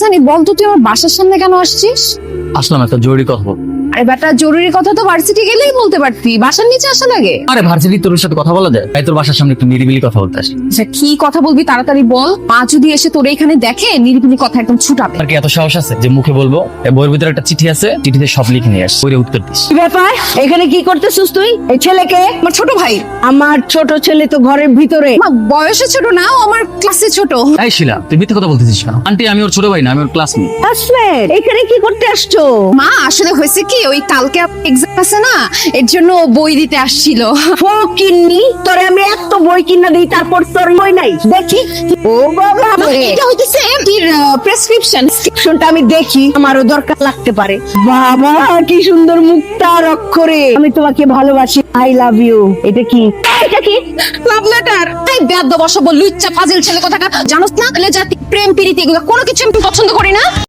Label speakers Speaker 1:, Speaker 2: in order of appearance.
Speaker 1: সানি বলতো তুই আমার বাসার সামনে কেন আসছিস?
Speaker 2: আসলাম একটা জরুরি কথা বলবো।
Speaker 1: আরে বেটা, জরুরি কথা তো ভার্সিটি গেলেই বলতে পারতি, বাসার নিচে আসা লাগে?
Speaker 2: আরে ভার্সিটি তোর সাথে কথা বলা যায়, তাই তোর বাসার সামনে একটু নিরিবিলি কথা বলতে আসি।
Speaker 1: আচ্ছা কি কথা বলবি তাড়াতাড়ি বল, মা যদি এসে তোর এখানে দেখে নিরিবিলি কথা একদম ছুটাবে।
Speaker 2: আর কি এত সাহস আছে যে মুখে বলবো? এই বইয়ের ভিতরে একটা চিঠি আছে, চিঠিতে সব লিখে নিয়ে আস, ওরে উত্তর দিস।
Speaker 3: কি ব্যাপার, এখানে কি করতেছিস তুই? এই ছেলেকে?
Speaker 1: আমার ছোট ভাই।
Speaker 3: আমার ছোট ছেলে তো ঘরের ভিতরে।
Speaker 1: মা বয়সে ছোট না, ও আমার ক্লাসে ছোট।
Speaker 2: এই শিলা, তুই মিথ্যে কথা বলতেছিস কেন? আন্টি আমি ওর ছোট ভাই না, আমি ওর ক্লাসমেট।
Speaker 3: আসলে এখানে কি করতে আসছো?
Speaker 1: মা আসলে হয়েছে কি, ওই কালকে এক্সাম আছে না, এর জন্য ও বই দিতে আসছিল।
Speaker 3: ফকিন্নি, তোরে আমি এত বই কিনা দিই, তারপর তোর বই নাই দেখি। ও বাবা রে,
Speaker 1: এটা হইতেছে এমটির প্রেসক্রিপশন।
Speaker 3: শুনটা আমি দেখি, আমারও দরকার লাগতে পারে। বাবা কি সুন্দর মুক্তার অক্ষরে আমি তোমাকে ভালোবাসি, আই লাভ ইউ। এটা কি? এটা কি?
Speaker 1: Love letter. এই বেয়াদব অসভ্য লুচ্চা ফাজিল ছেলে কোথাকার, জানোস না? জাতি প্রেম প্রীতি এগুলো কোনো কিছু আমি পছন্দ করি না।